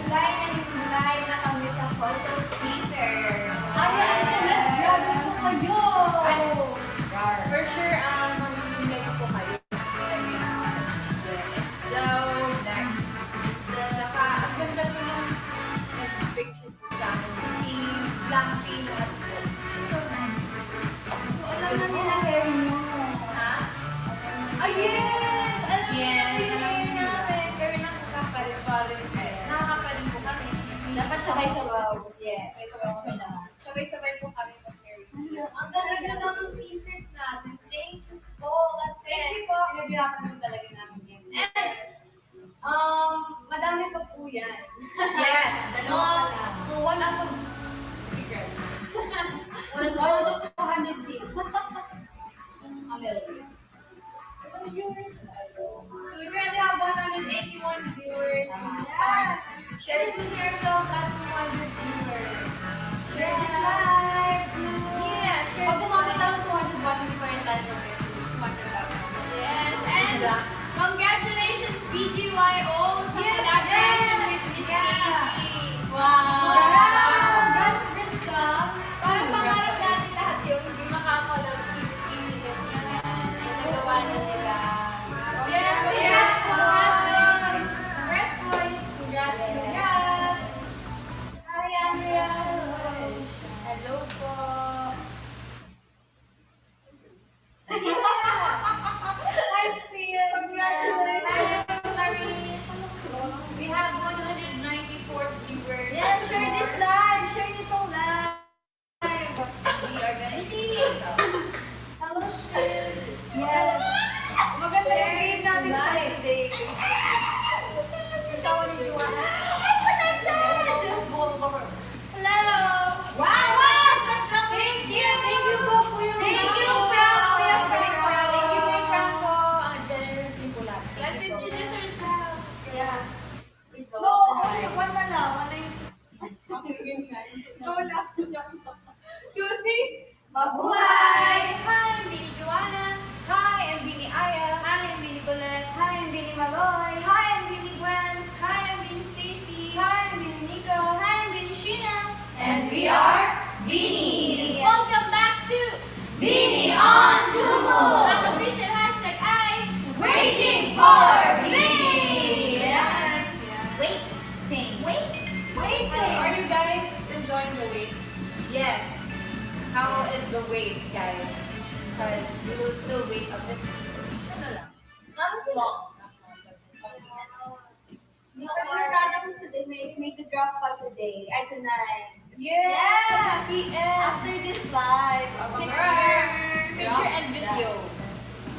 Himlay na himlay na kami sa photo teaser. Ay, grabe po kayo! For sure, mamimigay po kayo. So, nice. Tsaka, ang ganda po yung picture po sa akin. Team, black team, at po. So, nice. So, alam na nila hair mo. Ha? Ay, yes! Alam Yes, na nila alam hair niyo. namin. Pero nakakapalit pa rin. Nakakapalit po kami. Dapat sabay-sabaw. Yeah. Sabay-sabaw sila. Sabay-sabay po kami mag-marry. Ang ganda ng teasers natin. Thank you po kasi pinaghirapan mo talaga namin yan. And, madami pa po yan. Yes, dalawa pa lang. One out of Secret. one out of 200 seats. A million. So we currently have 181 viewers when we start. Introducing ourselves at 200 viewers. Share this live! Yeah, share Pag this umabot live. tayo 200 ba, hindi pa rin tayo mag-200 Yes, and congratulations BGYO sa Yes, collaboration yes, with Miss yeah. Casey. Congrats, Ritza! Parang pangarap natin lahat yun, yung makakolab si Miss Casey Gatina. Ay nagawa na nila. Yes, congrats, boys! Congrats, boys! Congrats, congrats! Hi, Andrea! Hello po. Hi, Phil! Congratulations! We have 194 viewers. Yes, share this live! Share nitong live! We are gonna eat. Hello, Shil! Yes. Maganda yung game natin today. Ikaw ni Juana. Hello! Wow! Thank you! Thank you po, Kuya Thank you, Franco. Franco. Kuya Franco. Thank you, Kuya Franco. Ang generous yung pula. Let's introduce ourselves. Yeah. It's No, all okay, time. one na lang. Wala yung... Wala. Tuti! Mabuhay! Hi, I'm Bini Joanna. Hi, I'm Bini Aya. Hi, I'm Bini Colette. Hi, I'm Bini Maloy. Hi, I'm Bini Gwen. Hi, I'm Bini Stacy. Hi, I'm Bini Nico. Hi, I'm Bini Sheena. And we are Bini. Welcome back to Bini on Kumu. ang official hashtag ay Waiting for Bini. Yes. waiting. Waiting. Are you guys enjoying the wait? Yes. How is the wait, guys? Because you will still wait a bit. Ano lang? Long. No, we're today. Make the drop by today. Ay, tonight. Yes! PM. After this live, Picture and video.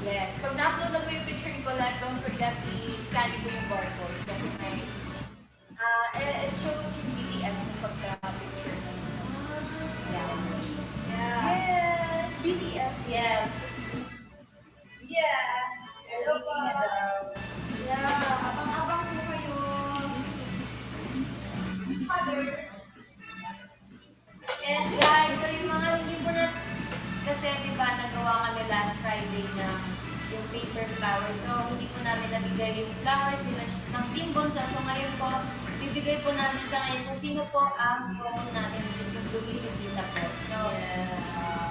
Yes. Pag na-upload na po yung picture ni Colette, don't forget i-scan niyo po yung barcode. Kasi may, it shows yung BTS na pagka-picture. Yeah. Yeah. Yes. BTS. Yes. Yeah. Hello po. Everything na daw. Yeah. Abang-abang po kayo. Father. And guys, so yung mga hindi po na, kasi di ba nagawa kami last Friday na yung paper flowers. So hindi po namin nabigay yung flowers ng Team Bonso. So ngayon po, bibigay po namin siya ngayon kung sino po ang co-host natin, which is yung Blue Visita po. So,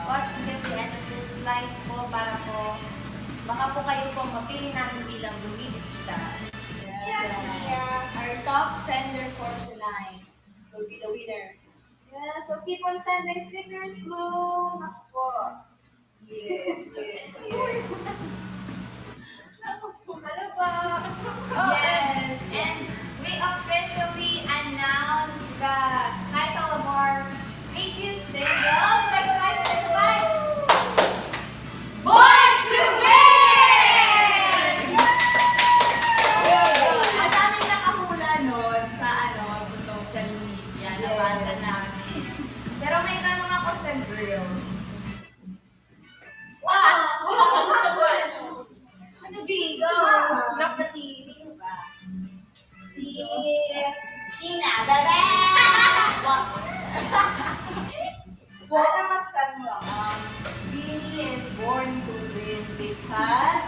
watch until the end of this live po para po, baka po kayo po mapili namin bilang Blue Visita. Yes, yes. Our top sender for tonight will be the winner. Yeah, so keep on sending stickers, Blue. Naku po. Yes, yes, yes. Hello po. Yes, and we officially announce the title of our latest single. Bye! Born to Win! Ang daming nakahula nun sa Social media, nabasa namin. Pero may tanong ako sa girls. Wow! Ano bigo? Dapat Si Sheena, bebe! Ano masasabi mo? Bini is born to win because...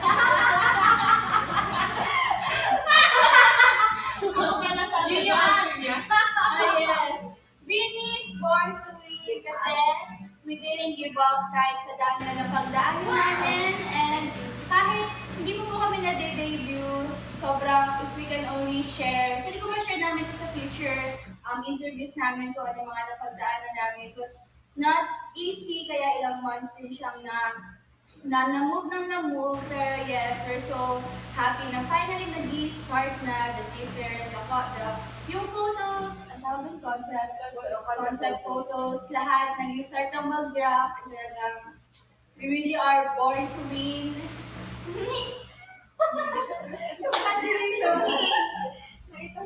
Yun yung answer niya. born to win kasi we didn't give up kahit sa dami na napagdaanan namin. And kahit hindi mo po kami na-debut, sobrang if we can only share, pwede ko ma-share namin ito sa future interviews namin kung ano yung mga napagdaanan namin. It was not easy, kaya ilang months din siyang na-move. Pero yes, we're so happy na finally nag-start na the teasers, yung photos, ang tawag yung concept photos, lahat nag-start ng mag-graph. And talagang, we really are born to win. Congratulations!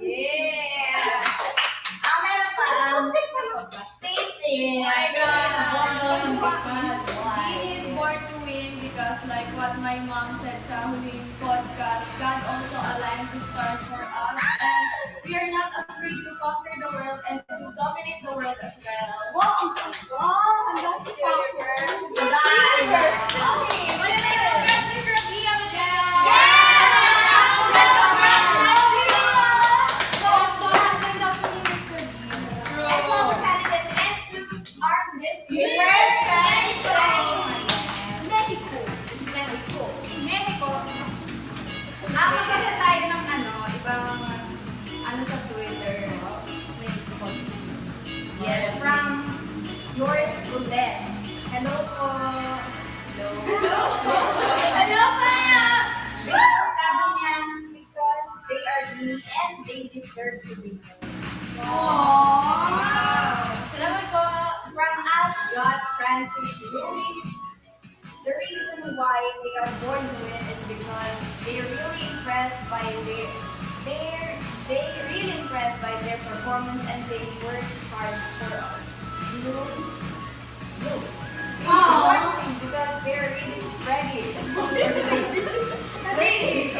Yeah! Meron pa. Stacy. My God. He is born to win because like what my mom said sa huling podcast, God also aligned the stars for us and we are not afraid to conquer the world and to dominate the world as well. Wow! Wow! Ang last power! Okay! What is it? Congrats, Miss Rakia! So hanggang dapat ni Miss Rodina. And to all the candidates and to our Miss Universe Mexico. Mexico. Mexico. Magbasa tayo ng ibang sa Twitter. Yes, from yours Ulet. Hello po. Hello. Hello pa! Sabi niya, because they are Guinea and they deserve to be known. Salamat po. From us, God Francis Louis. The reason why they are born to win is because they're really impressed by their performance and they work hard for us. News. Because they're really ready. Ready.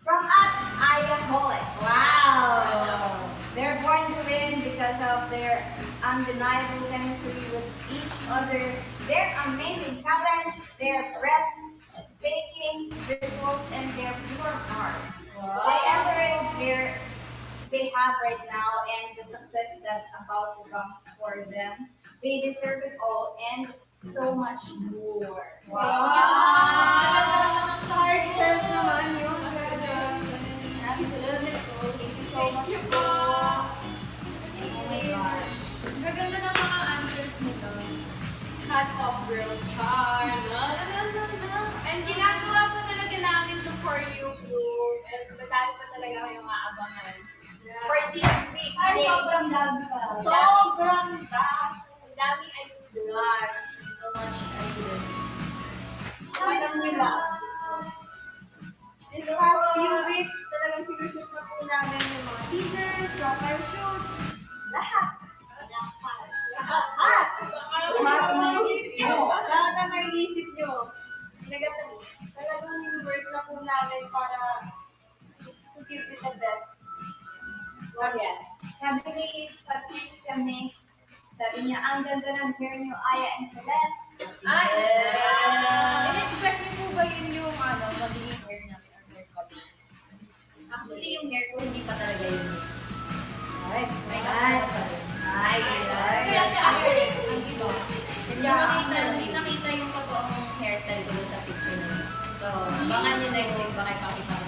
From at Ayaholic. Wow. They're born to win because of their undeniable chemistry with each other, their amazing talent, their breathtaking rituals, and their pure hearts. Whatever they have right now and the success that's about to come for them, they deserve it all and so much more. Heartfelt naman yun. Salamat po. Thank you so much. Oh my gosh. Gaganda ng mga answers nila. Cut off girls char. And ginagawa po talaga namin to for you group. And madami pa talaga kayong maabangan. For this week's Ay, day. sobrang dami pa. Sobrang dami. Ang daming ayuda. So much ideas. Alam nila. This past few weeks, talagang sinushoot na po namin yung mga teasers, profile shoots, lahat. Lahat na maiisip nyo. Lahat na maiisip nyo. Talagang work na po namin para to give it the best. Oh yes. Sabi ni Patricia Mink, sabi niya, ang ganda ng hair niyo, Aya and Colette. Ay! Yes. In-expect niyo po ba yun yung magiging hair namin or hair color? Actually, yung hair ko, hindi pa talaga yun. Ay, May kakano pa rin. Ay, Kaya si Aya ang iba. Hindi nakita yung totoong hairstyle ko dun sa picture niya. So, abangan nyo next week, baka ipakita ko.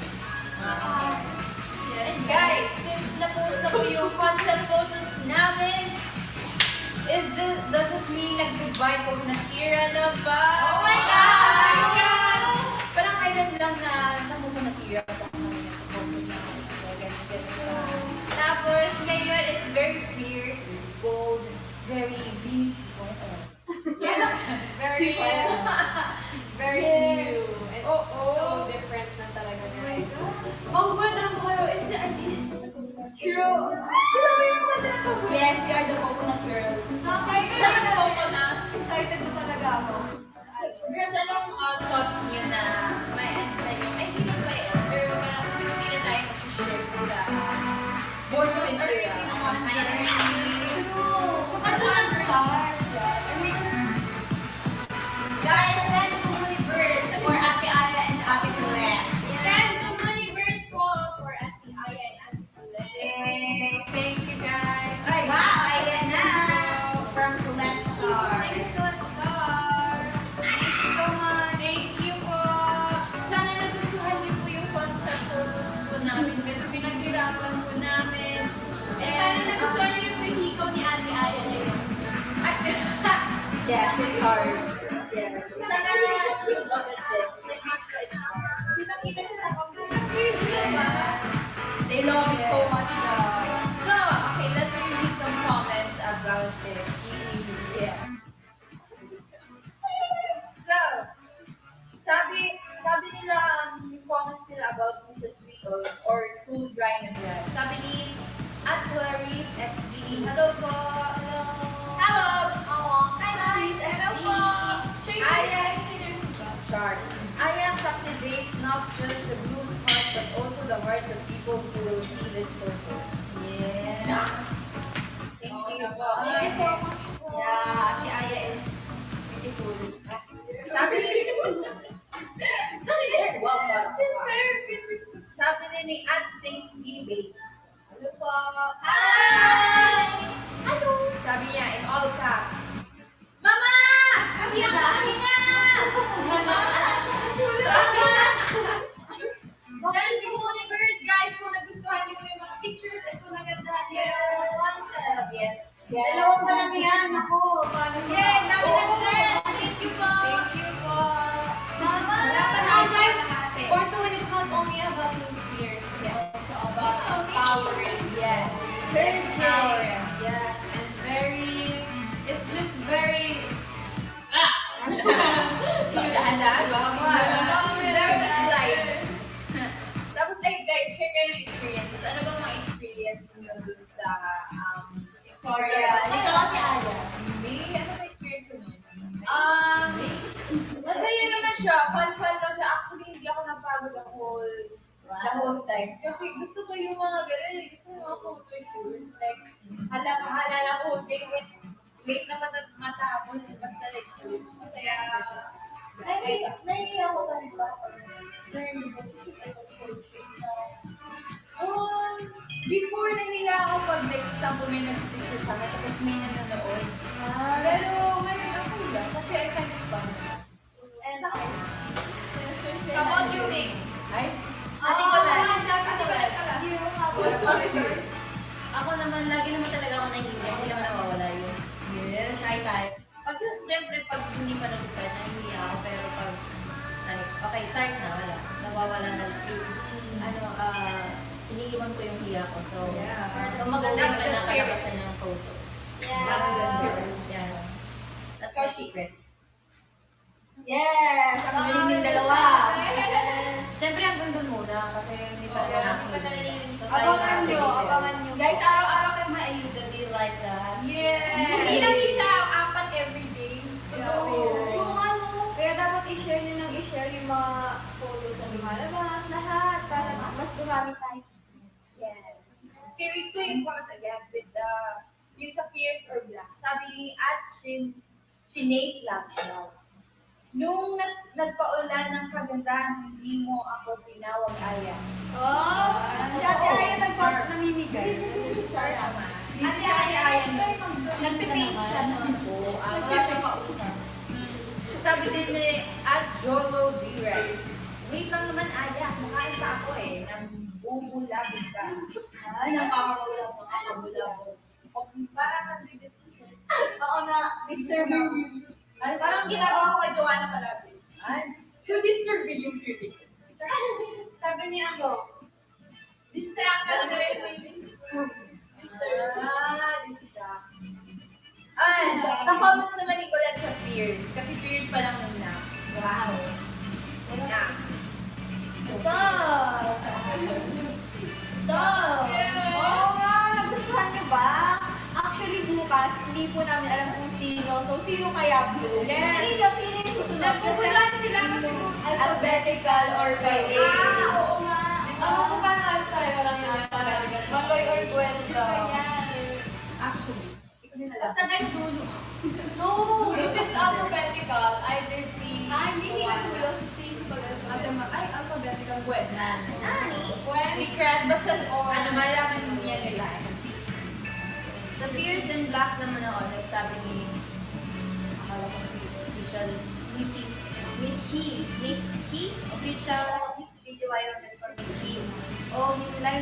Mga hair. And guys, since na-post na po yung concept photos namin, does this mean nag-goodbye ko na Kira na ba? Oh my God! Parang kailan lang na sa mo na Kira pa ako Tapos ngayon, it's very clear, bold, very beautiful. Very, very new. It's so different na talaga guys. Mag-weather po kayo. It's the artist. True. Yes, we are the coconut girls. Excited na talaga ako. Girls, anong thoughts niyo na may end na yung, ay hindi na may end, pero parang hindi na tayo mag-shift sa board of already on fire. So, paano nag-start? Guys, send to Universe for Ate Aya and Ate Colette. Send the moneyverse ko for Ate Aya and Ate Colette. Yay! Thank you guys. Ay, wow! They love it so much now. So, okay, let me read some comments about it. Yeah. So, sabi nila, yung comments nila about Mrs. Rico or Too Dry na Dry. Sabi ni at Clarice XB. Hello po. Hello. Hello! Oo. Hi, Clarice Hello SB. po. Aya. Chart. Aya captivates not just the groom's heart but also the hearts of people who will see this photo. Yeah. Thank you po. Thank you so much po. Yeah, Ate Aya is beautiful. Sabi ni wow, sabi ni at Saint Guinea. Hello po. Hi! Hello. Sabi niya in all caps. Mama! Kami na! Thank you, Universe, guys, kung nagustuhan niyo yung mga pictures at kung nagandahan niyo yung concept. Yes. Dalawang pa lang yan. Ako, paano ba? Yay! Dami nag-send! Thank you po! Thank you po. Mama! Now guys, part 2 is not only about new fears, it's also about empowering. Yes. Courage. Yes. And very, it's just very, Dahan-dahan ba? very slight. Tapos guys, share kayo ng experiences. Ano bang mga experience nyo dun sa Korea. Ikaw at Aya. Me? Ano ba experience ko nun? Masaya naman siya. Fun lang siya. Actually, hindi ako napagod the whole time. Kasi gusto ko yung mga ganun. Gusto ko yung mga photo shoot. Like, halala ko, late na matapos. Basta like shoot. Masaya. Ay, nahihiya ako kami ba? Before nahiya ako pag like, example may nag-picture sa akin, tapos may nanonood. Ah, Pero ngayon ako lang, kasi I find it fun. and How about you, Mix? Ay? Ate ko lang. Sorry. Ako naman, lagi naman talaga ako nahihiya, hindi naman nawawala yun. Yeah, shy type. Pag, syempre, pag hindi pa nag-start, nahihiya ako, pero pag, like, okay, start na, wala. Nawawala na lang. Iniiwan ko yung hiya ko, so, Yeah. so maganda That's yung the spirit. nakalabasan ng photo. That's the spirit. Yes. That's our secret. Yes! Ang galing ng dalawa. Syempre, hanggang dun muna, kasi hindi pa rin namin hindi pa naririnig. So, tayo Abangan nyo, na- abangan nyo. Guys, araw-araw kayo ma-ayuda. Do you like that? Hindi lang isa, 4 everyday. Kung ano, kaya dapat i-share nyo nang i-share yung mga photos na lumalabas, lahat, para mas dumami tayo. Yes. Carry ko yung comment again with the use of fears or black. Sabi ni Sinead Laswell. Nung nagpaulan ng kagandahan, hindi mo ako tinawag Aya. Oh, si Ate Aya namimigay. Sorry, Ama. Ate Aya, nagpipaint siya noon. Wala siya pausap. Sabi din ni Jolo Virez. Wait lang naman, Aya. Makain pa ako eh. Nang bubulabog ka. Ay, napakawala mo. Parang nag-disturb. Oo na, disturbing. Ay, parang ginagawa ko kay Joanna palagi. Ay, so disturbing yung beauty. Sabi ni Distract ka lang rin. Distract. Ay, sa comments naman ni Colette sa fears. Kasi fears pa lang muna. Wow. Na. Stop! Stop! Oo nga, nagustuhan niyo ba? Actually, bukas, hindi po namin alam kung sino. So, sino kaya blue? Yes. Hindi nyo, sino yung susunod? Naguguluhan sila kasi Alphabetical or by age. oo nga. Ako sa pangas, pareho lang yung Maloy or Gwenda. Actually, ikaw din alam. Basta guys, dulo. No, if it's alphabetical, either si... Hindi ka dulo. Si Stacey Pagano. Ay, alphabetical Gwenda. Nani? Secret, basta ano, malaman mo niya nila. Sa Fears in Black naman ako, nagsabi ni, akala ko si official, official, BGY underscore Mithi. O, hinlay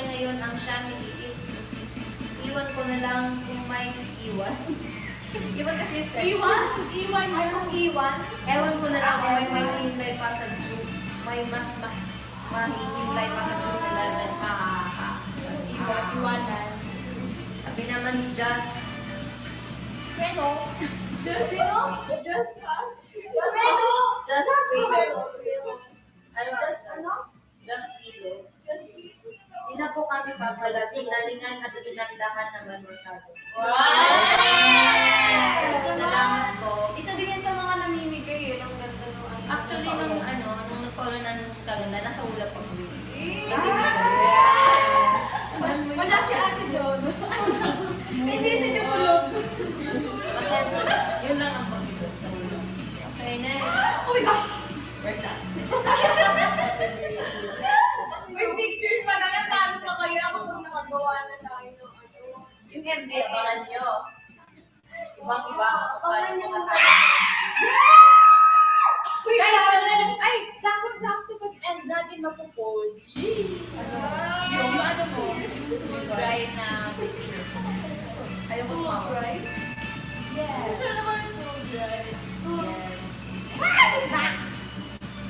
ngayon ang Shamily. Iwan ko na lang kung may iwan. Iwan kasi is Iwan? Iwan? Anong iwan? Ewan ko na lang kung may hinlay pa sa June. May mas mahihimlay pa sa June 11. Ha ha ha. iwanan. Sabi naman ni Just, Pero, Sino? Just us. pero, Just pero, ano, Just Ilo. Hindi na po kami papalag, ginalingan at ginandahan naman masyado. Salamat po. Isa din yan sa mga namimigay yun. Ang ganda nung ano. Actually, nung nag-follow na nung kaganda, nasa ulap ako yun. Wala si Ate John. Hindi si Katulog. Pasensya, yun lang ang pag-ibig sa ulap. Okay, next. Oh my gosh! Where's that? May pictures pa na yan. Paano pa kayo? Ako pag nakagawa na tayo ng ano. Yung MD, abangan nyo. Ibang-iba. Abangan nyo po Uy, Guys, grabe! ay, sakto-sakto pag-end natin mapopost. Yung ano mo, yung dry na pictures. Ayaw ko tumawa. Yes. Siya naman yung dry. Yes. She's back!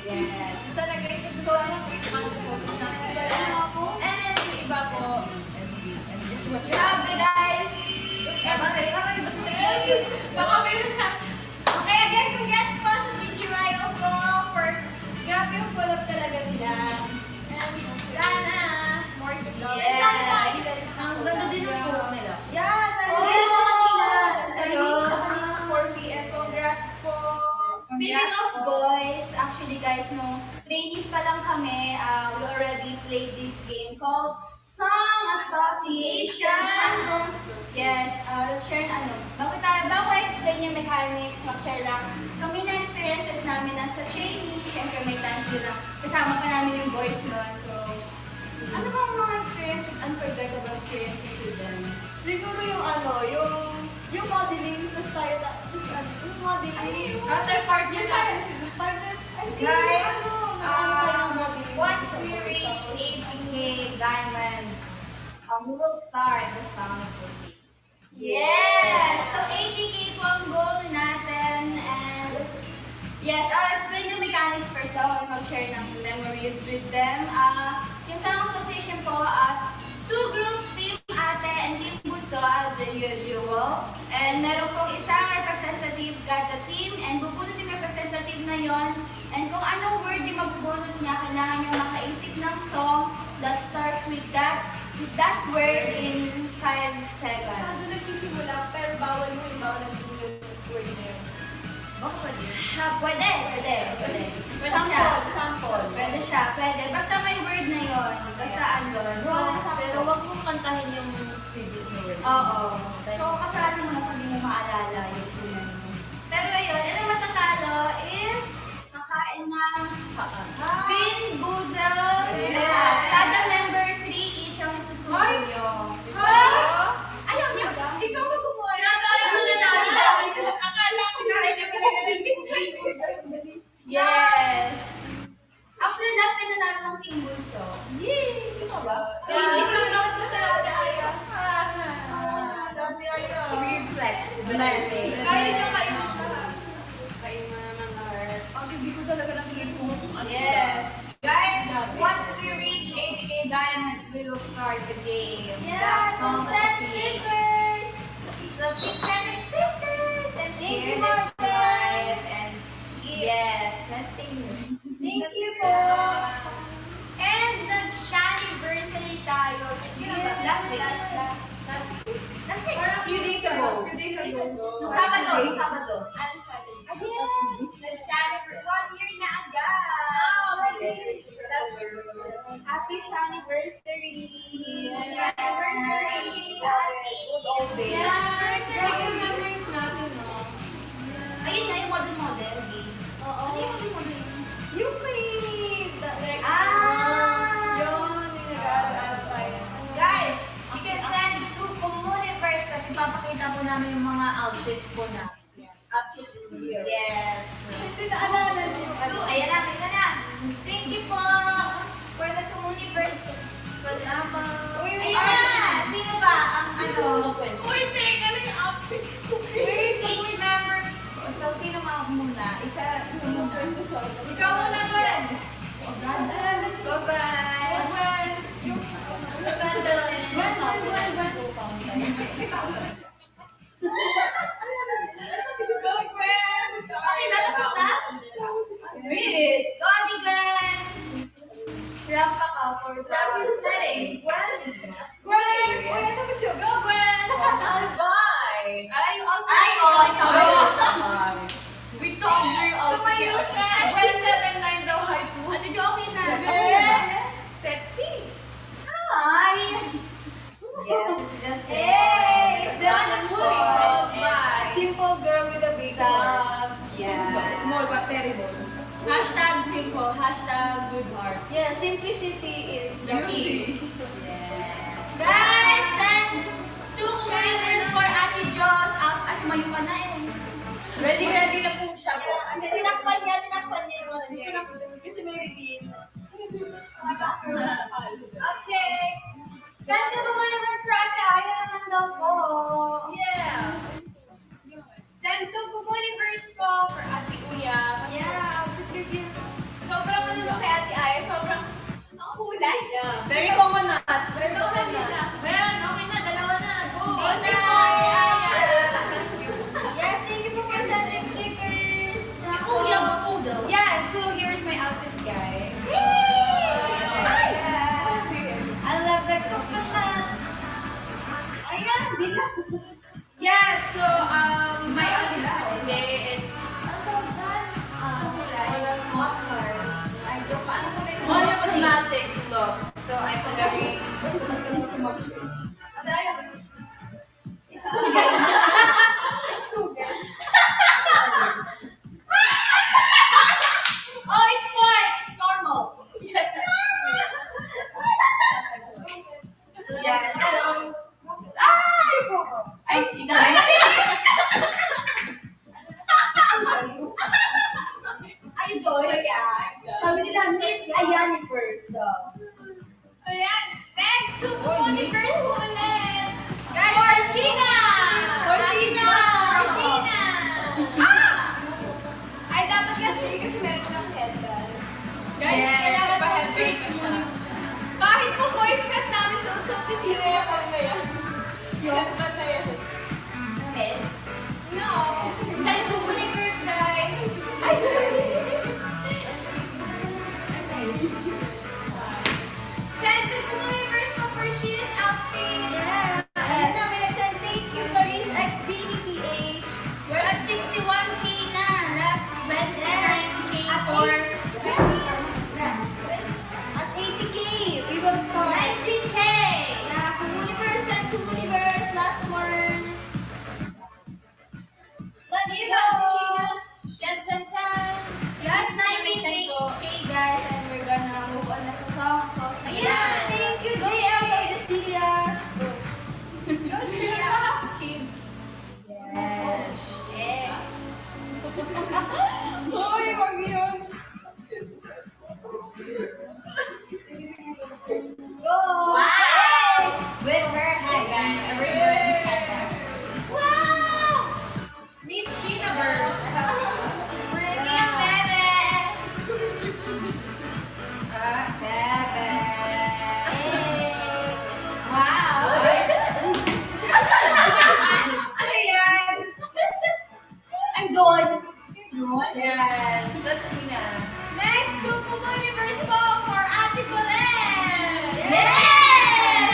Yes. Sana guys, gusto ko lang yung mapopost natin. And yung iba po, And this is what you're Grabe, guys! baka meron sa... Okay, again, congrats po sa BGYO ko for grabe yung pull-up talaga nila. And sana more to go. Yes. Sana tayo. Ang ganda din yung buhok nila. Yan, na-release na kanina. Na-release na kanina 4 p.m. Congrats po. Speaking of boys, actually guys, no, trainees pa lang kami, we already played this game called Song Association. Yes, let's share bago explain yung mechanics, mag-share lang kami na experiences namin na sa trainee. Siyempre may times din lang kasama pa namin yung boys nun. So, ano ba ang mga experiences, unforgettable experiences with them? Siguro yung modeling, tapos tayo na, yung modeling. Counterpart niya natin sila. Guys, modeling. once we reach 80k diamonds, we will start the song association. Yes! So 80k po ang goal natin and yes, I'll explain the mechanics first daw ako mag-share ng memories with them. Yung song association po, two groups, Team Ate and Team Bunso as the usual. And meron pong isang representative kada team and bubunot yung representative na yon. And kung anong word yung mabubunot niya, kailangan niya makaisip ng song that starts with that word in 5 Doon seconds. nagsisimula, pero bawal mo ibaw ng word na yun. Pwede. Pwede siya. Sample. Pwede siya, pwede. Basta may word na yon. Basta andun. So, Pero wag mong kantahin yung previous na word. oo. So, kasalanan mo na kung di mo maalala yung tunan mo. Pero ayun, ang matatalo is kakain ng Bean Boozle. Yeah. Kada member 3 each ang isusubo nyo. Ayaw niya. Ikaw ba gumawa? Yes. Actually, last time nanalo ng Team Bunso. Yay! Ikaw ba? Isip lang daw ko sa Ate Aya. Weird flex. Blessing. Kaya niya kayo lahat. Kayo mo naman lahat. Actually, hindi ko talaga nakikita kung ano. Yes. Guys, once we reach 80k diamonds, we will start the game. Yes, That's all send the stickers. So please send us stickers and Thank share you, this Martha. live. And yes, let's stay here. Thank you po. And nag-shaniversary tayo. Last week. Last week. Few days ago. Nung Sabado. Ano Sabado? Yes. Nag-shaniversary. 1 year na agad. Happy shaniversary. Shaniversary. Good old days. Yes. Like yung memories natin, no? Ayun na yung model. Oo. Ano yung model? Yung kay... Ah! Yun, yung nag-aaral tayo. Guys, you can send to Communiverse kasi papakita po namin yung mga outfits po natin. Outfit reveal. Yes. Hindi naalala niyo. So, ayan na, bisa na. Thank you po for the Communiverse. Uy, Ayan na! Sino ba ang Uy, teka lang yung outfit ko. each member? So, sino muna? Isa muna. Ikaw muna, Glenn. Bye-bye. Glenn. Ganda rin. We told her also. Tumayo siya. 179 daw height mo. Ate Jo, okay na. Sexy. Hi. Yes, it's just Hey, it's just a Bye. simple girl with a big heart. Yeah. Small but terrible. Hashtag simple, hashtag good heart. Yeah, simplicity is the key. Guys, send 2 winners for Ate Jos. At tumayo ka na eh. Ready na po siya po. Tinakpan niya yung ano niya. Kasi may reveal. Okay. Saan ka bumalagas for Ate Aya naman daw po? Yeah. Send 2 Universe po for Ate Uya. Kasi sobrang ano nung kay Ate Aya, sobrang ang kulay. Yeah. Very coconut. Pero na. Ayan, okay na. Dalawa na. Go. Ate Aya. Yes, thank you po for sending stickers. Yeah, so here's my outfit, guys. I love the coconut. Ayan, dilaw. Yeah, so my outfit today it's mustard. Monochromatic look. So I'm wearing Oh, it's fine. It's normal. Yeah, so Idol. Sabi nila, Miss Ayani first daw. ayan. Thanks to Universe po ulit. Guys, Porshina! Porshina! Porshina! Ah! Ay, dapat kasi meron ng headband. Guys, Yes, kailangan ipa- mag-break siya. Kahit po voice cast namin suot-suot ni Shina yung ano na yan. Headband na yan. Head? No. Send to Universe, guys. Ay, sorry. Send to Universe po for Shina's outfit. Ayan na, may nag-send thank you, Paris X BDPH. We're at 61K na. Last 29K for At 80K, we will start. 19K. Yeah, Comuniverse, send Comuniverse, last one. Let's Here go! goes Shina. Dun, dun, dun. Last 90K, guys, and we're gonna move on na sa song. Ayan. Thank you, JL Tordesillas. Go, Shina. Yes. Yeah. Hoy, wag yun. Go! Wow! With her headband. A ribbon headband. Wow! Miss Shinaverse. Pretty bebe! Bebe! Wow! Ano yan? I'm done. Yes. That's Shina. Next to Universe po for Ate Colette. Yes!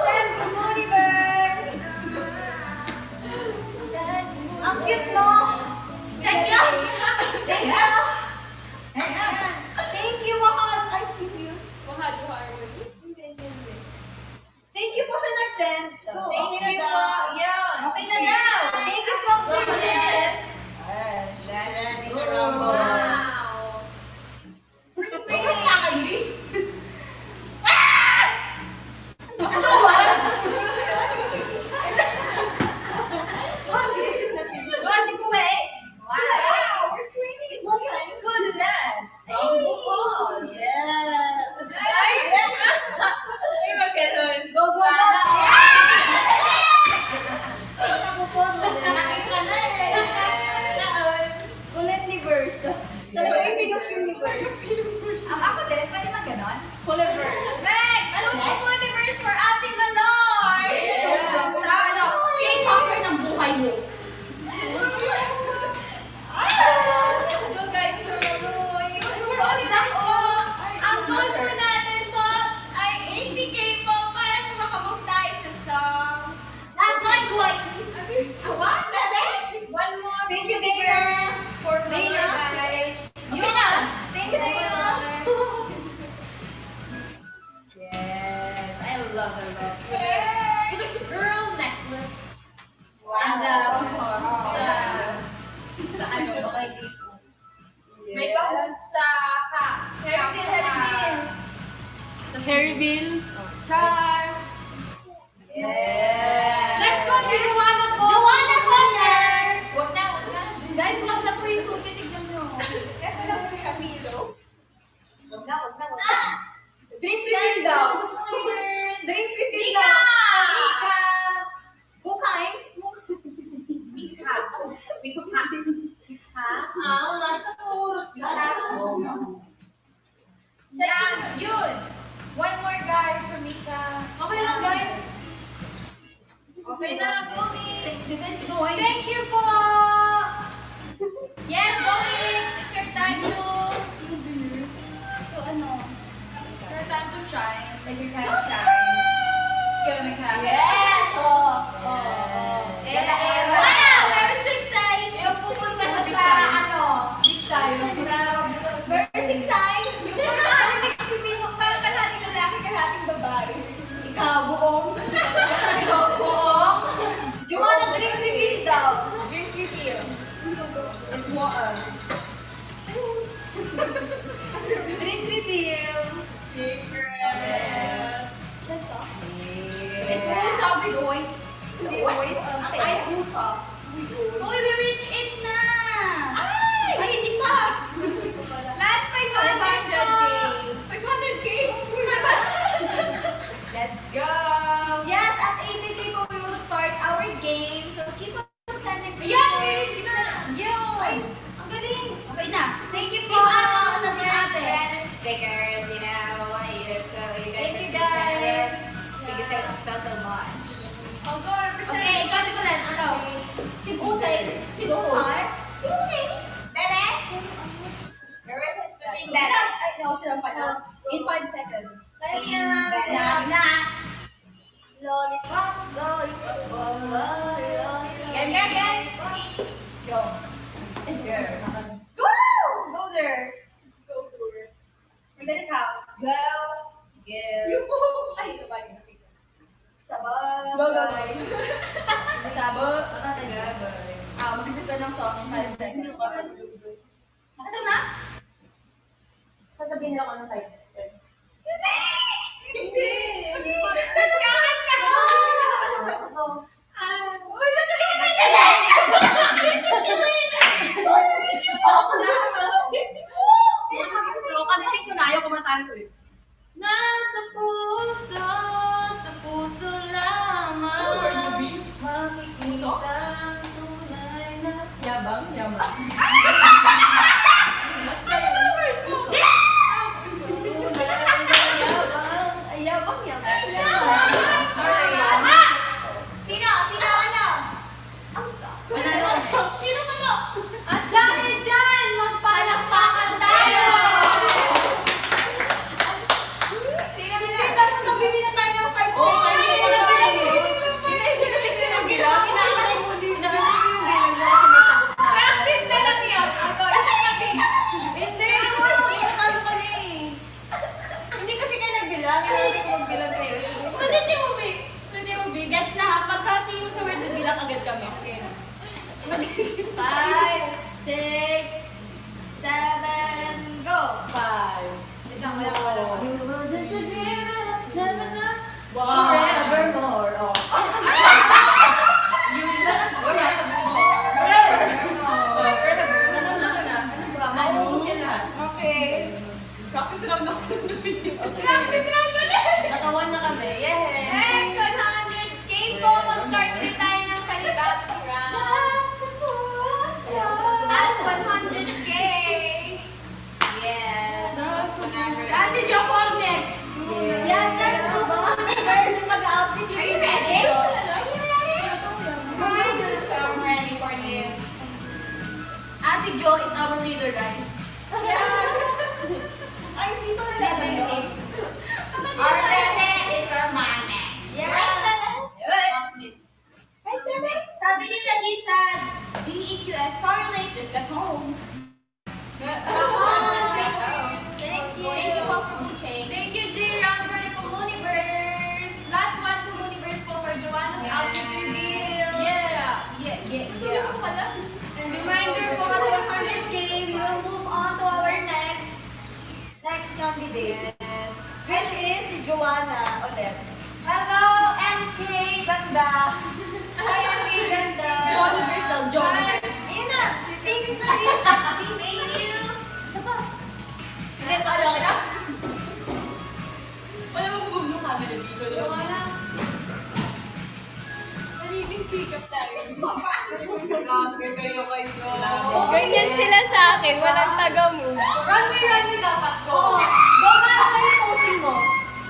Send to Universe! Ang cute mo! Thank you. Thank you! Thank you, mahal! Ay, cute. Mahado harmony. Hindi. Thank you po sa nag-send. Go, Thank okay na you po. daw. Yan. Okay na daw. Thank you po, Success. That's ready to rumble. Wow. Wow, we're twinning. Okay. Good lad. Oh, Yeah. Ay, magano'n. Go, go, go. Sana all. Yeah! Yes. Next one, si Joanna po. Joanna Corners! Wag na. Guys, wag na po yung suki. Tignan nyo. Ito lang po siya, Milo. Wag na. Drink refill daw. Drink refill daw. Mika! Bukain. Mika. Ah, wala na po. Yan, yun. One more guys from Mika. Okay lang guys. Okay na, Comics! Thank you po. Yes, Domix! It's your time to... It's your time to shine. Like your time to shine. Gonna have it. Yes! Era, era. Wow! Very excited! Yung pupunta siya sa ano, beach tayo. Very excited! Yung puro kalimik si Mino, parang kalating lalaki, kalating babae. Ikaw, buong. Buong. Joanna, drink refill daw. Drink refill. It's water. Drink refill. Secret! It's Wuta with voice. Voice? Ice Wuta. Uy, we reach it na! Ay, hindi pa! Last 500K. 500K? Let's go. Yes, at 80K po we will start our game. So keep on sending stickers. Yeah, we reached na. Yun. Ang galing. Okay na. Thank you Keep po. on sending natin. Send stickers, you know. So you guys are so generous. Thank you so much. Oh, go, represent. Okay, ikaw di ko lang. Ikaw. Si Utay. Si Utay. Si Utay. Bebe. Representing Bebe. Bebe. Ay, no, siya lang pala. In 5 seconds. Kaya. Na. Lollipop, lollipop, lollipop. Gan. Go. Go there. We're gonna count. Go. Go. Ay, ito ba yun? Sabay. Bye-bye. Sabay. Gabay. Mag-isip ka ng song in 5 seconds. Ito na? Sasabihin nila kung anong type. Hindi. Kakat ka! Uy, nagkakasal ka kantahin ko na, ayaw kumantahan ko eh. Nasa puso lamang makikita ang tunay na yabang. Sorry. Sino? Manalo kami. At dahil dyan, magpalakpakan tayo! Sino Kita nung nagbibila tayo ng 5 seconds. Hindi ko na bilang eh. Hindi ko na bilang. Inaantay ko yung bilang mo kasi may sagot na. Practice na lang yun. Ako, isang lagi. Hindi! Matalo kami. Hindi kasi kayo nagbilang. Inaantay ko magbilang kayo. Hindi mo, B. Gets na ha. Pagkati yung sa word, bilang agad kami. Okay. 5, 6, 7, go! 5. Ikaw, wala ka pala. Wow. Forevermore. Oh. Okay. Practice round na. Naka-1 na kami. Yay! Next, 100K po. Mag-start ulit tayo ng panibagong round. At 100K. Yes. Ate Jo Paul next. Yes, next to mga person mag-outfit Are you ready? I'm ready for you. Ate Jo is our leader, guys. Ay, hindi ko nalaman yun. Our bebe is our mane. Yes. Right, bebe? Sabi ni Lisa, DEQS, sorry late, just got home. Thank Thank you. Thank you po for watching. Thank you, J-Round, for the Mooniverse! Last one to Mooniverse po for Joanna's outfit reveal! Yeah. And reminder po, at 100K, we will move on to our next candidate. Which is si Joanna ulit. Hello, MK Sisikap tayo. Grabe kayo kayo. Ganyan sila sa akin, walang taga-move. Runway dapat ko. Oo. Go nga naman yung posing mo.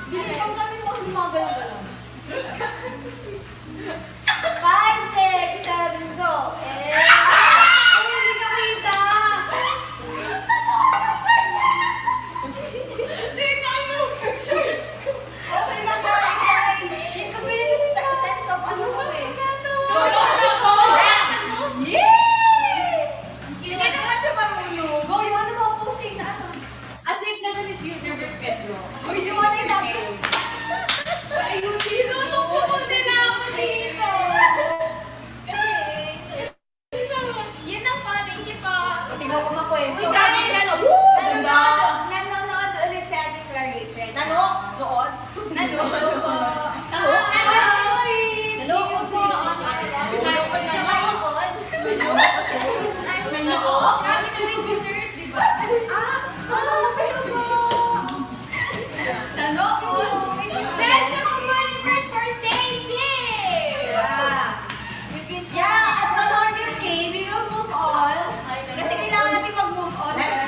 Binibang kami mo yung mga gano'n-gano'n. 5, 6, 7, go! Ay, hindi ka kita. Okay lang yan, slide. Hindi ko yung sense of ano mo eh. Go! Yay! Hindi naman siya marunong. Go, yung ano mo, posing na ano. As if na siya Miss Universe schedule. Medyo wanay lang. Tinutokso ko sila ako dito. Kasi, yun ang fun, thank you po. Tingnan ko makwento. Uy, sa akin, ano? Nanonood ulit si Ate Clarice. Noon? Nanonood po. Nanonood po ang Nanood siya ngayon. Nanood? Kami na rin visitors, di ba? Nanood? Send the money first for Stacy! Yeah, at 100K, we will move on. Kasi kailangan natin mag-move on, guys.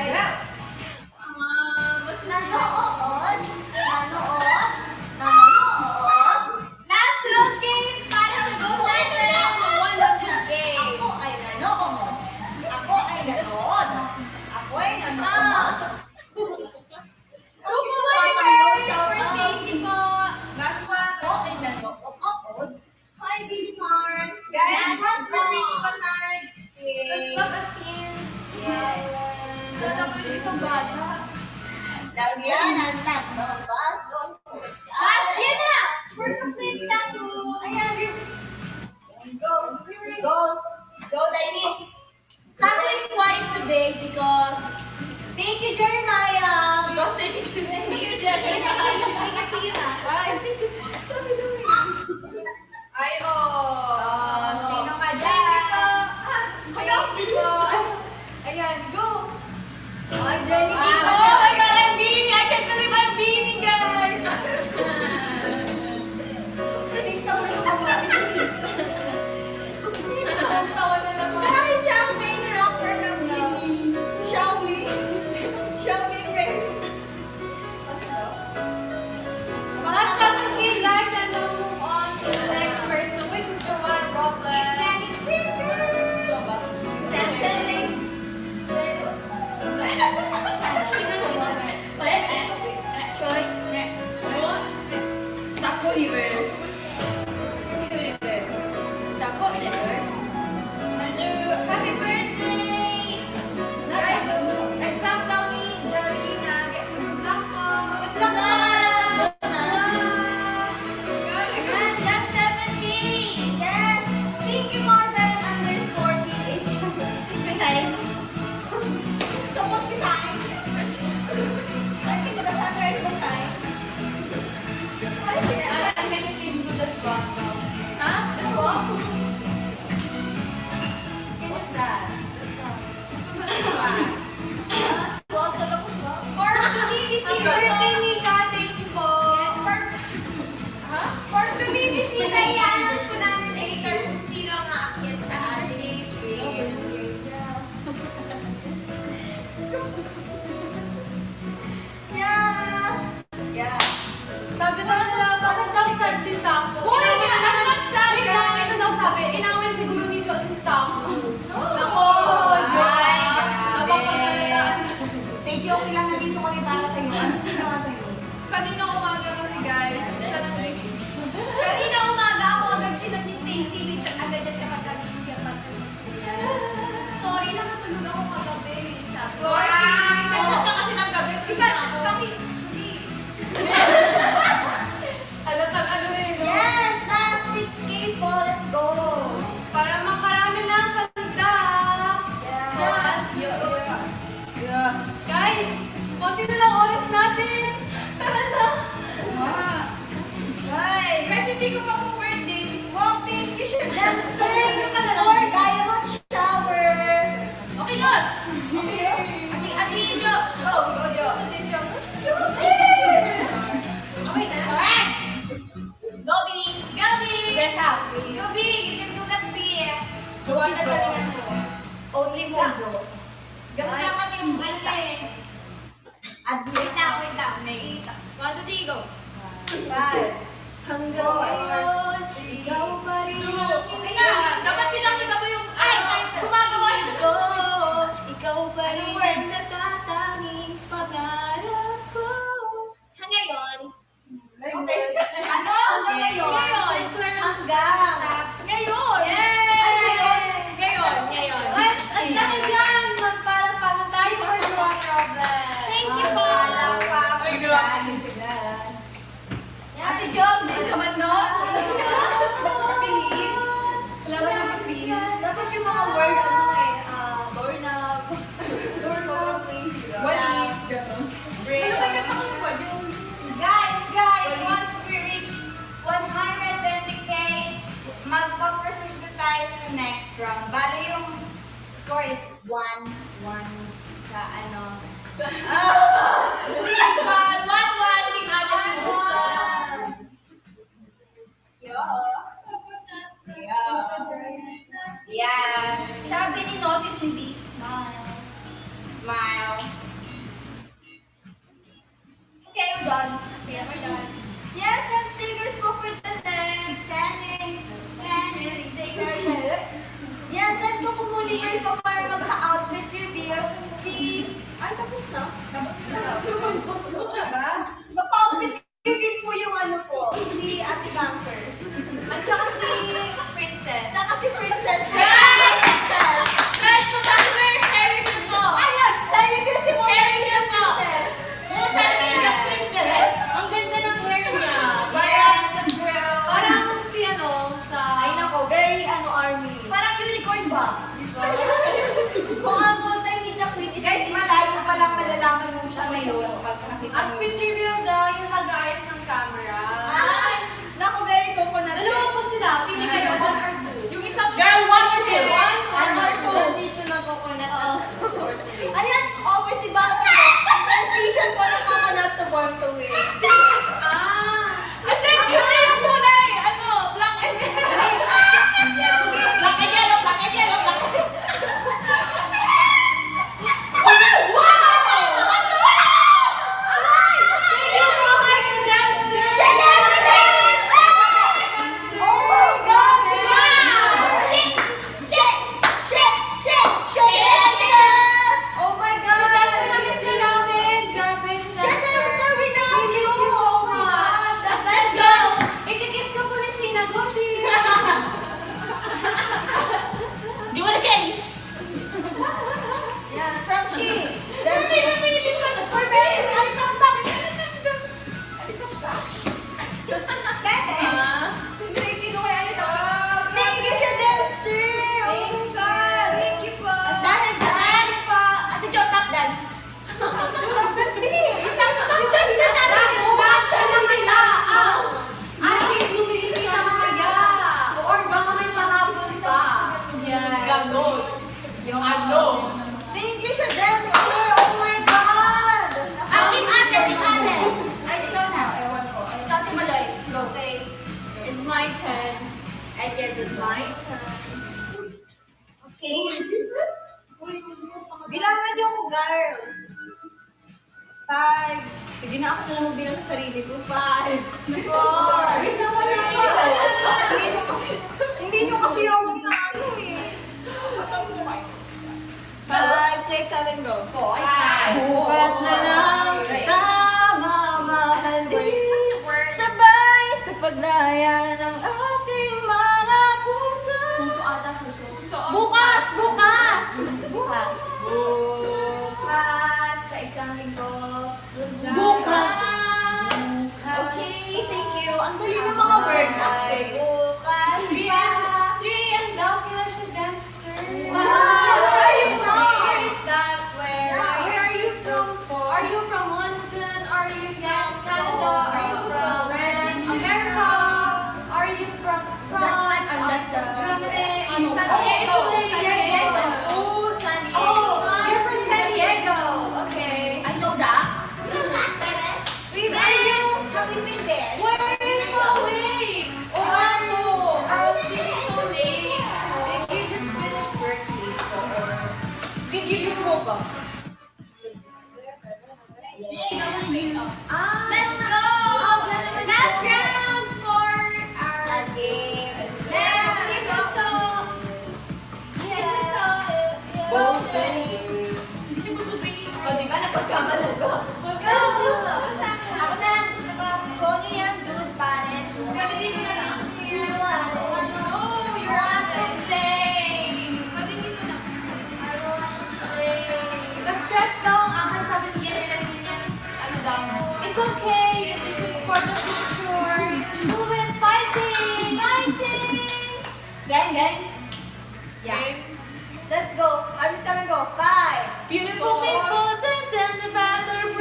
Nanood? Last 12K para sa go natin ng 100K. Ako ay nanood. Two money first for Stacy po. Last one. Ako ay nanonood. Hi, Billy Mars. Guys, once we po. reach 100K. Look at Kim. Lagyan ang tatlong bagong Last year na! We're complete status. Ayan, Go, Daini. Status is quiet today because thank you, Jeremiah. Because Thank you, Jenny. Ay, oh. sino ka Thank you dyan? po. Hala, bilis. Ayan, go. Ay, Jenny, Wow. oh my God, I'm beanie. I can't believe I'm beanie, guys. Tingnan mo yung mga Hi, Xiaomi rocker ng beanie. Xiaomi. Xiaomi ring. Ano daw? Last 7K, guys, and we'll move on to the next person, which is Joanne Robles. Samson is... Stop universe. Stop universe. Happy birthday! Guys, exam daw ni Jolina. Good luck po. Good luck po. Last 70. Yes. Thank you, Marvin _PH. Bisay. Support me tayo. I think ko na sunrise mo tayo. Can you please do the squat now? Huh? Swap? What's that? Swap talaga ko swap. For the BBC Happy birthday, Mika. Thank you po. Yes, for the BBC na i-announce po namin later kung sino ang aakyat sa ating stream. Yeah. Sabi daw nila, bakit daw sad si Sako? Hoy, I'm not sad, Wait lang, guys. ito daw sabi, inaway siguro ni Jo si Sako. Nako, Jo. Ay, grabe. Napapagalitaan. Stacy, okay lang na dito kami para sa'yo. Ano ginawa sa'yo? Kanina umaga kasi guys, siya na Kanina umaga ako agad chinat ni Stacy, which agad yan kapag kabis ka niya. Sorry, nakatulog ako kagabi. Sabi ko. Nag-chat ka kasi ng gabi. Iba, hindi. halatang ano eh, no? Yes, last 6K po. Let's go. Para makarami ng kanta. Yes, yeah. Guys, konti na lang oras natin. Tara na. Guys, kasi hindi ko pa po birthday. Wow, thank you, should demonstrate Thank you ka na lang. or diamond shower. Okay, good. Okay, no? Ati, Jo. Go, go, Jo. Okay na. Gobi. Gobi. Get out. Gobi, you can do Gawa na galingan mo. Only Mojo. Ganun naman yung ano eh. Wait lang. May 1, 2, 3, go. Five. Hanggang ngayon, ikaw pa rin ang Ayan, dapat pinakita mo yung gumagawa ko. Ikaw pa rin ang natatanging pangarap ko. Hanggayon. Okay. Ano? Hanggang ngayon? Hanggang. Ngayon. Yay! Ngayon. Let's, ang dami dyan! Magpalakpakan tayo for Joy Robert. Thank you po. Ay, grabe. Ate Jom, bilis naman nun. Bilis. Wala ba yung mag-feel? Dapat yung mga word doorknob. Doorknob. Walis. Ano ba yung takong walis? Guys, once we reach 120K, magpa-proceed na tayo sa next round. Bali yung score is 1-1 sa ano. One, ting ate yung buksan. Yeah. Sabi ni Notice ni B, smile. Okay, I'm done. Okay, we're done. Yes, and stickers po for the next. Sending stickers. Yes, and po universe ko para magka-outfit reveal ay, tapos na? Magpa-outfit reveal po yung ano po, si Ate Banker. At saka si Princess. Saka si Princess. Princess! Guys, November, Harry po. Ayun! Larry reveal si Mona Harry Princess. Princess. Ang ganda ng hair niya. Parang sa grill. Parang si ano, sa... Ay nako, very army. Parang unicorn ba? Kung ang multimedia queen is Guys, malayo pa lang malalaman mo siya ngayon pag nakita mo. Outfit reveal daw, yung nag-aayos ng camera. Ay! Naku, very coconut. Dalawa po sila. Pili kayo, 1 or 2. Yung isang Girl, 1 or 2? 1 or 2. Transition ng coconut. Ayan, okay si Banker. Transition ko ng coconut to born to win. Ah! Ate, hindi yung kulay. Ano? Black and yellow. Black and yellow. Black and yellow. Black and yellow. Yung mga dancer! Oh my God! Wow! Shake! Oh my God! Dancer na miss ka namin! Grabe, si Shake dancer. dancer, we love We miss you so you! much! Let's go! Ikikiss ka po ni Sheena. Go, Sheena! Do you want a case? Yeah, from she. We're very alitabak. Thank you, Noe. Alitabak. Thank you, siya, Dempster. Oh my God. Thank you po. Dahil po. Ate Jo, tap dance. That's really, hinatapos mo. Bakit ka na kaya? Ating bumisita ka kaya? Or baka may mahabol pa? Ganon. Yung ano? Thank you, siya, Dempster. Oh my God. Ating ate. Ay, ikaw na. Ewan ko. Tati Maloy, go. Okay. It's my turn. And yes, it's my turn. Okay. Bilangan yung girls. 5. Sige na, ako na lang magbilang sa sarili ko. 5. 4. Wait na, wala pa. Hindi nyo kasi ako na ano eh. Tatampo kayo. 5, 6, 7, go. 5. Bukas na lang kita mamahalin. Sabay sa paglaya ng ating mga puso. Bukas! Bukas sa isang linggo. Bukas! Okay, thank you. Ang dali ng mga words actually. Bukas. 3 ang daw kila siya dancer. Wow! Where are you from? Where is that? Where are you from? Are you from London? Are you from Canada? Are you from France? America? Are you from France? That's the- Germany? San Diego. It's San Diego. Oh, San Diego. Oh, you're from San Diego. Okay. I know that. Where are you? Have you been there? Where are you so away? Oh, Are you speaking so late? Did you just ba? Let's go! Last round for our game. Let's listen song. O, di ba napagkamalan ko? So, ako na. Gusto ko. Ikaw niyo yan, dude, pare. Kami dito na lang. No, you want to play. Kami dito na. Ka-stress daw ang akin, sabi ni Jenny lang din yan. Ano daw? It's okay. This is for the future. Do it. Fighting! Gang, gang. Yeah. Let's go. Sabi ko, 5. Beautiful people turn the bathroom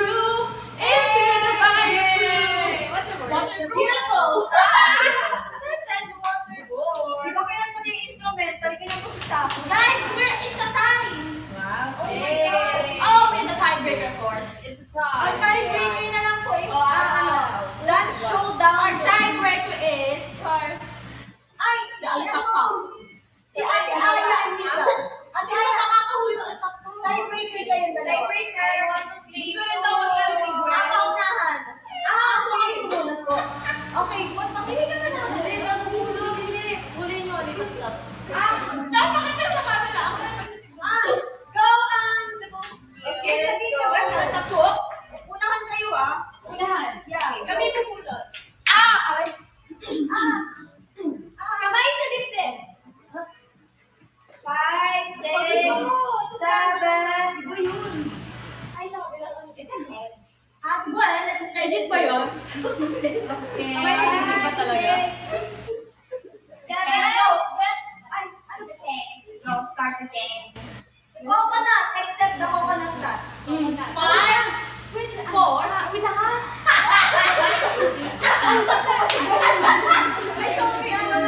into the fireproof. What's the word? Waterproof. Beautiful. Di ba kailan ko yung instrumental? Kailan ko sa staff? Guys, it's a tie. Wow, Oh my sick. God. Oh, and the tiebreaker, of course. It's a tie. Ang tiebreaker na lang po is, Wow. dance showdown. Our tiebreaker is Ay, the alam alpha mo. cow. Si Ate Aya andito. Ate Sino Aya, makakahuli ng alpha? tiebreaker kayong dalawa. Tiebreaker, want to play. Gusto rin daw maglaro. Kakaunahan. So, ang bunot ko. Okay, what the Hindi naman ako. Hindi, bago bulog. Hindi. Huli nyo, lipat lang. Napakita sa camera. Ako na pagdating. Go on! Okay, lagi ka ba sa tako? Unahan kayo Unahan. Yeah. Kami pupunod. Kamay sa dibdib. 5, 6, 7. Iba yun. Ay, sa kabila lang. Siguro, Legit ba yun? Kamay sa dibdib ba talaga? 7, go! Ay, ano ba Go, start the game. Coconut, except the coconut nut. 5, Wait, 4, wait ha? Ay, sorry, ano na.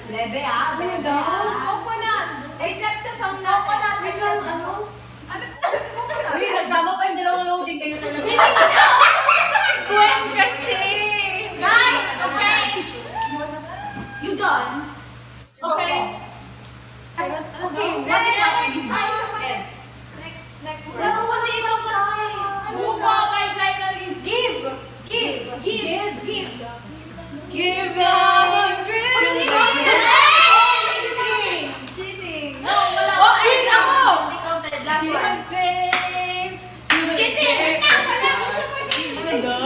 Lebe Ano daw? Coconut. Except sa song na coconut, Wait lang, except ano? Uy, nagsama pa yung dalawang loading kayo talaga. Gwen kasi! Guys, change. You done? Okay. Ay, ano Okay, daw? what is happening? Next Wala word. ko kasi ibang patay. Buka by Jaina Lee. Give. Give it! Cheating. No, wala. Oh, cheat ako! Hindi counted. Last one. Different things. Cheating. Ano daw?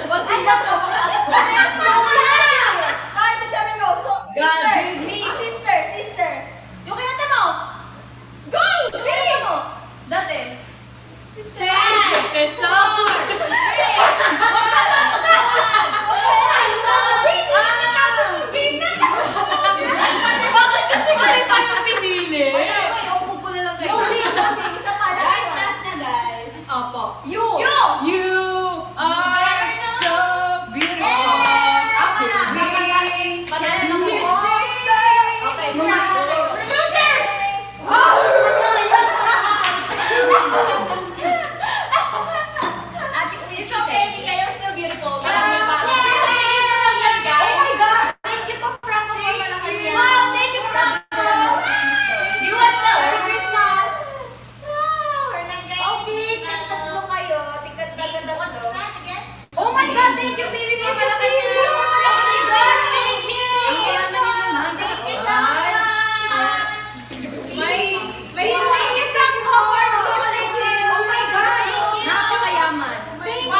Wag sila ka mga Last one. Kahit sabi ko, so, God, sister. give me. Sister. Yung kinanta mo. Go! Yung kinanta mo. Dati. Bakit kasi kami pa yung pinili? Iupo ko na lang kayo. Isa pa. Guys, last na guys. Opo. You. You are so beautiful. Ako na. Can you Okay, Ate Uy, It's okay, Mika, you're still beautiful. Oh my God! Thank you pa, Franco, for Malacanang. Wow, thank you, Franco! You are so Merry Christmas! Okay, tatlo kayo. Tingkat na ganda tatlo. Oh my God, thank you, Pili, for Malacanang. Oh my gosh, thank you! Ang yaman nyo naman. Thank you so much! May Thank you, Franco, for chocolate milk. Oh my God, thank you! Napakayaman. Thank you!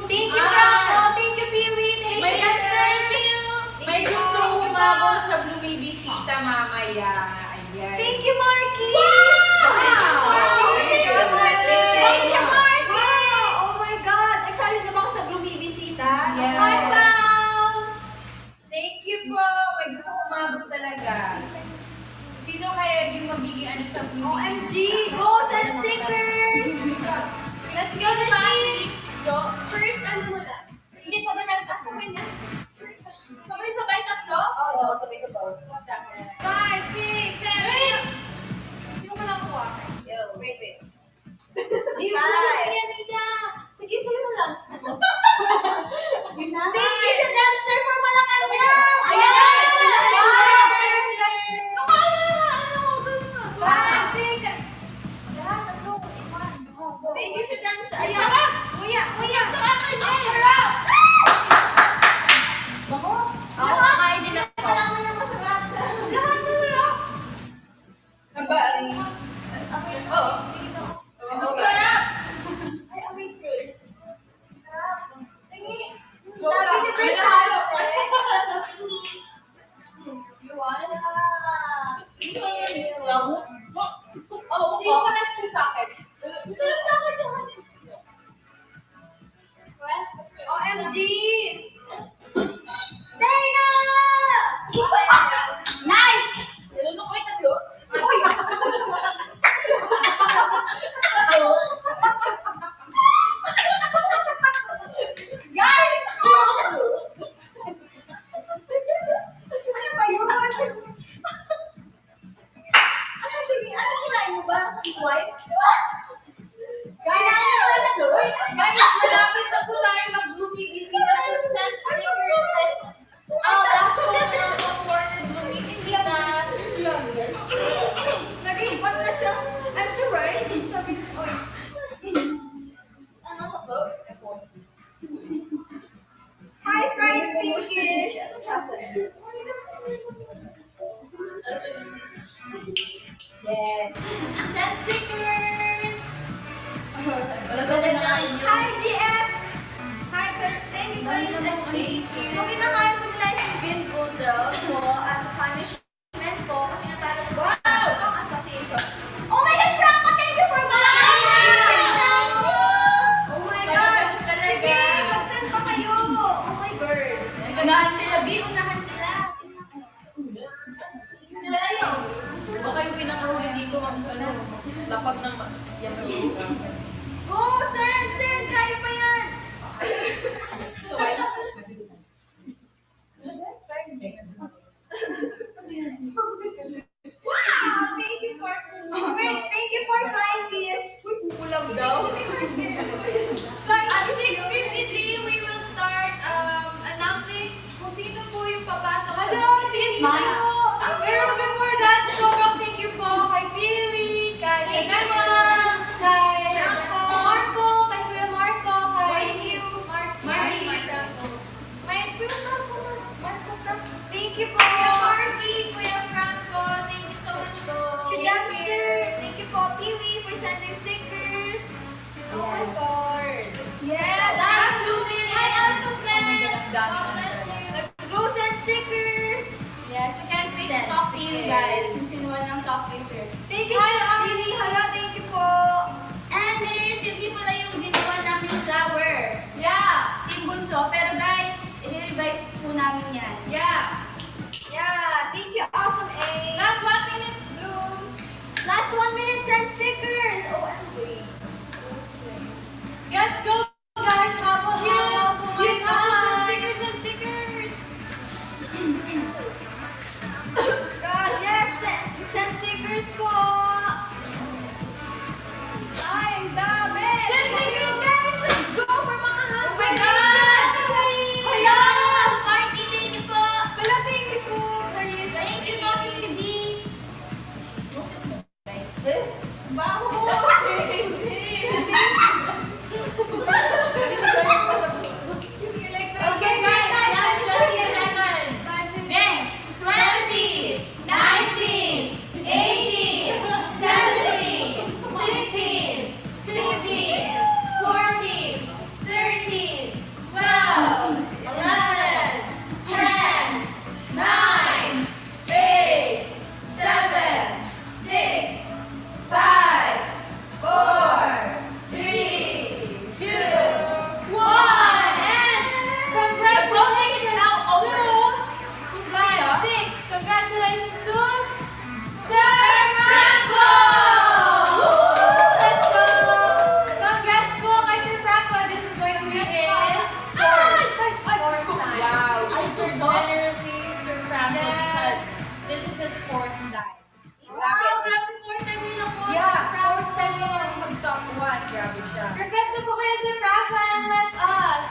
Thank you, Franco. Thank you, Pili. Thank May you, youngster. thank you. May gusto humabol sa Blue Bibisita mamaya. Ayan. Thank you, Marky! Wow! Thank you, Marky! Thank you, Marky! Oh my God! Excited na ba ako sa Blue Bibisita? Yeah. Hi, Pao! Thank you po. May gusto humabol talaga. Sino kaya yung magiging ano sa Blue OMG! Go! Send stickers! Let's go, Nancy! First, ano muna? Hindi, sabay na rin. Sabay na. Sabay-sabay tatlo? Oo, sabay-sabay. 5, 6, 7. Hindi ko lang kuha. Wait. Hindi ko Bye. yan, Nita. Sige, sa'yo na lang. Thank you, Shadamster, for Malacanang! Ayan! Ayan! Bye! Versace. You wanna? Oh, Hindi ko na sa akin. Sarap sa akin yung honey. OMG! Dana! Nice! Nilunok ko yung tatlo. Uy! Guys! Ano ba yun? Ano kinain mo ba? White? Guys, malapit na po tayo mag-Blumibisita sa Stan Stickers. Last po na lang po for Blumibisita. Naging fun na siya. I'm so right. Sabi ko, oy. Ano tatlo? Hi, fried pinkish. Ano lasa? Yes. Stan Stickers! Wala ba na lang Hi, GF! Hi, thank you, Clarice and Steve. So, kinakain po nila yung Binboozle po as a punishment po kasi natalo po ang association. Oh my God, Franco! Thank you for malaking! Oh my God! Sige, mag-send pa kayo! Oh my God! Unahan sila, B. Unahan sila. Ayaw. Baka yung pinakahuli dito maglapag ng yung Go! Send! Send! Kaya pa yan! So, Wow! Thank you for Wait, thank you for flying this. Uy, kukulam daw. At 6:53, we will start announcing kung sino po yung papasok sa Hello, sis! Pero before that, sobrang thank you po kay Pili, kay Emma, kay Marco, kay Kuya Marco, kay Marky, may Kuya Marco, Thank you po. Kuya Marky, Kuya Franco, thank you so much po. Shudamster, thank you po. Peewee for sending stickers. Oh my God. Yes, last 2 minutes. Hi, also friends. God bless you. Let's go send stickers. Yes, we can't wait to talk to you guys. Kung sino man ang top lister. Thank you, Jimmy. Hello, thank you po. And may receive niyo pala yung ginawa namin flower. Yeah. Team Bunso. Pero guys, i-revise po namin yan. Yeah. Yeah. Thank you, Awesome A. Last 1 minute blooms. Last 1 minute send stickers. OMG. Let's go, guys! Habol, Yes, kumain! stickers and stickers. God, yes. Send stickers po. Ay, ang dami. Send stickers, guys! Let's go for mga Oh my God! Hala. Party, thank you po! Wala, thank you po. Clarice. Thank you, Notice TV! Okay, guys, last 20 seconds. Then, 20, 19, 18, 17, 16, 15, 14, 13, 12, 11, 10, 9, 8, 7, 6, 5, 4, 3, 2, 1, and congratulations to Flight 6! Congratulations to Sir Franco! Let's go! Congrats po kay Sir Franco. This is going to be his fourth time. Wow, I super took generously, Sir Franco, Yes. because this is his fourth time. Wow, grabe, fourth time yun ako. Yeah, fourth time yung mag-top 1. Grabe siya. Request na po kayo Sir Franco and let us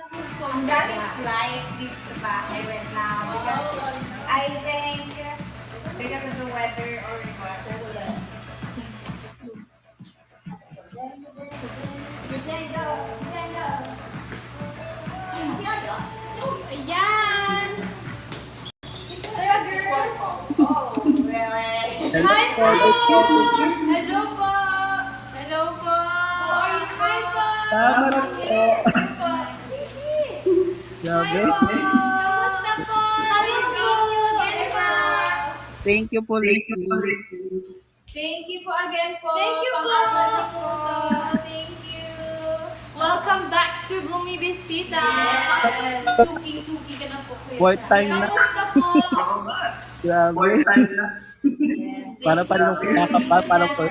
move close. Ang daming flies dito sa bahay right now because I think because of the weather or what. Ayan! Kaya girls! Oh, really? Hi po! Hello po! Hello po. How are you po? Hi po. Tama po. Hi po. Grabe. Kamusta po? Ayos po! Again po. Thank you po, Ricky. Thank you po again po. Thank you po. Pang-apat na po to. Thank you. Welcome back to Bumibisita! Yes. Suki-suki ka na po. Kuya Fourth time na. Kamusta po? Grabe. Yes. Para pa yung kinakapa, para po.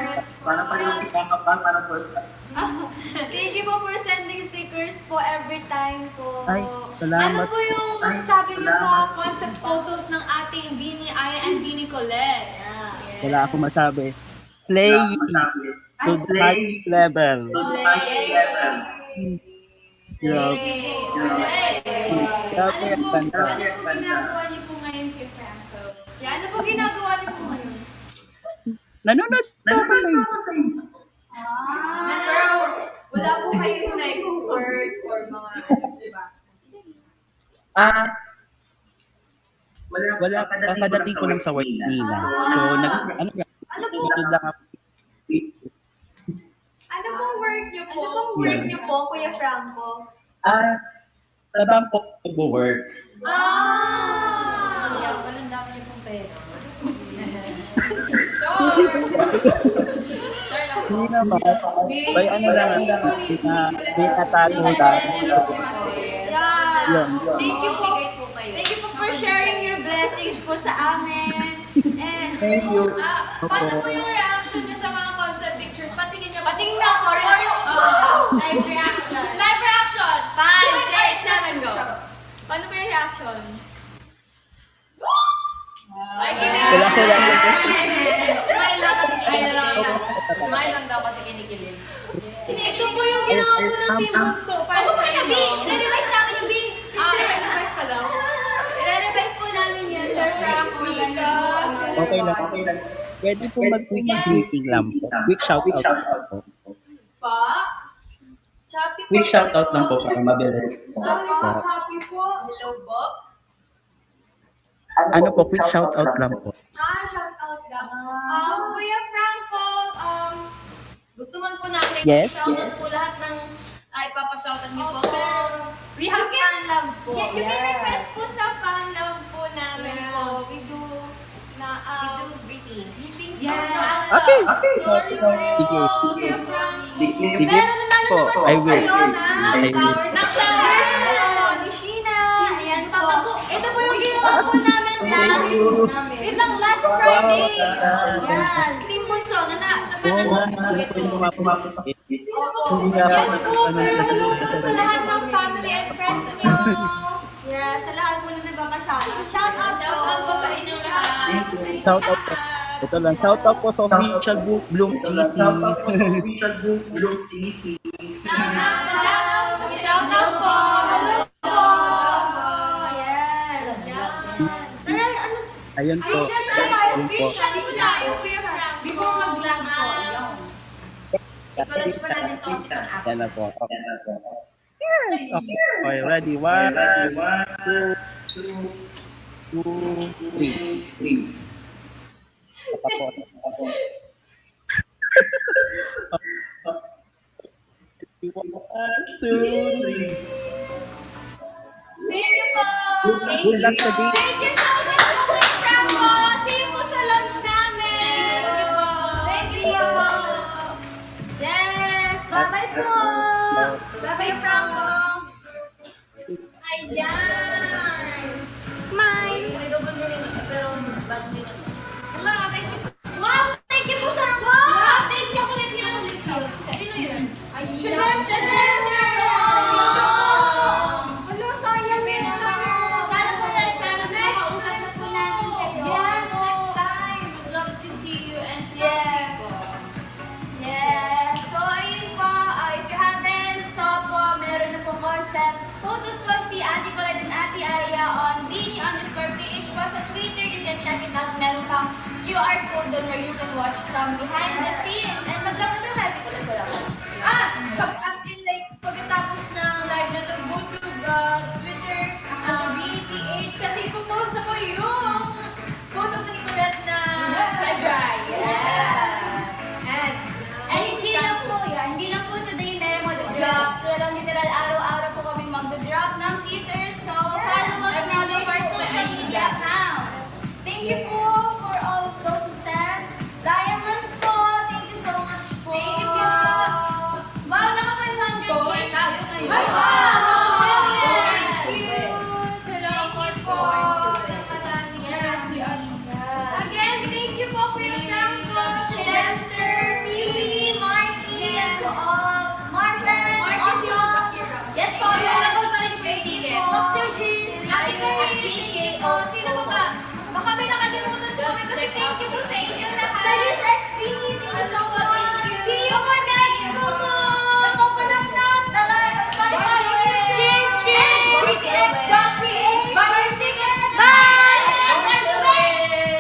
Thank you po for sending stickers po every time po. Ay, Ano salamat. po yung masasabi niyo sa concept photos ng ating Beanie Aya and Beanie Colette? Wala akong masabi. Slay to the highest level. Grabe. Grabe ang ganda. Ano po ginagawa niyo po ngayon kay Franco? Yan, ano po ginagawa niyo po ngayon? Nanonood po ako sa inyo. Pero wala po kayong like work or mga ano, di ba? Wala, kakadating ko lang sa work nila. So, ano lang ako. Ano pong work niyo po? Ano pong work niyo po, Kuya Franco? Sa Bangkok nag-work. Kaya walang dapat niyo pong pera. Sure lang po. Hindi naman. By ano lang, may natago lang. Yun. Thank you po. Bigay po kayo. Thank you po for sharing your blessings po sa amin. And Thank you. Paano po yung reaction niya sa mga concept pictures? Patingin niya. pating na po. Live reaction. Live reaction. 5, 6, 7, go. Paano po yung reaction? Ay, Wala ko lang. Smile lang kasi kinikilig. Smile lang daw kasi kinikilig. Ito po yung ginawa po ng Team Bunso para sa inyo. I-revise namin yung big. I-revise pa daw. I-revise po namin yun, Sir Franco. Okay lang. Pwede po mag-quick greeting lang po. Quick shoutout po. Pa? Choppy po. Quick shoutout lang po para mabilis. Choppy po. Hello po? Ano po, quick shoutout lang po. Shout out lang. Kuya Franco, Gusto man po namin Yes. i-shoutout po lahat ng ipapashoutout niyo po. Pero we have fan love po. Yeah, You can request po sa fan love po namin po. We do na we do greetings. greetings Yeah. po. Okay. Sorry po. Sige. Kuya Franco. Sige Meron na po. I will. Ayun, I will. ng flowers po. Ni Sheena. Ayan po. Ito po yung ginawa po namin last. Yun lang, last Friday. Yan. Team Bunso na Oo nga, napanood hindi po ko ito. mapapapit. Hindi nga Yes ako po, pero hello po sa lahat ng family and friends niyo. Yeah, sa lahat po na nagkakasala. Shout out po. Shout out po sa inyong lahat. Shoutout po. Ito lang. Shoutout po sa official Bloom GC. Shout out po. Hello po. Yes. Tara, ano? Ayun po. Ayun po. Before mag-vlog po. I-college pa natin to kasi pang-app. Yan na po. Yes. Okay, ready. 1, 2, 3. Ako. 1, 2, 3. Thank you po. Good luck sa day. Thank you so much po, Kuya Franco. See you po sa lunch namin. Thank you po. Thank you. Yes. Bye-bye po. Bye-bye, Franco. Ayan. Smile. May double meaning ito pero bad news. Hello, thank you. Wow, thank you po, sir. Wow, thank you ulit niyo. Sino yun? Chanel. Hello, sayang next time. Sana po next time Next makausap time na po po natin kayo. Yes, next time. Would love to see you and Yes. Yes. So, ayun po. If you haven't saw po, meron na po concept. Photos po si Ate Colette and Ate Aya on Beanie_PH po sa Twitter. You can check it out. Meron pang QR code doon where you can watch some behind the scenes. And mag-drop na sa Ate Colette ko lang.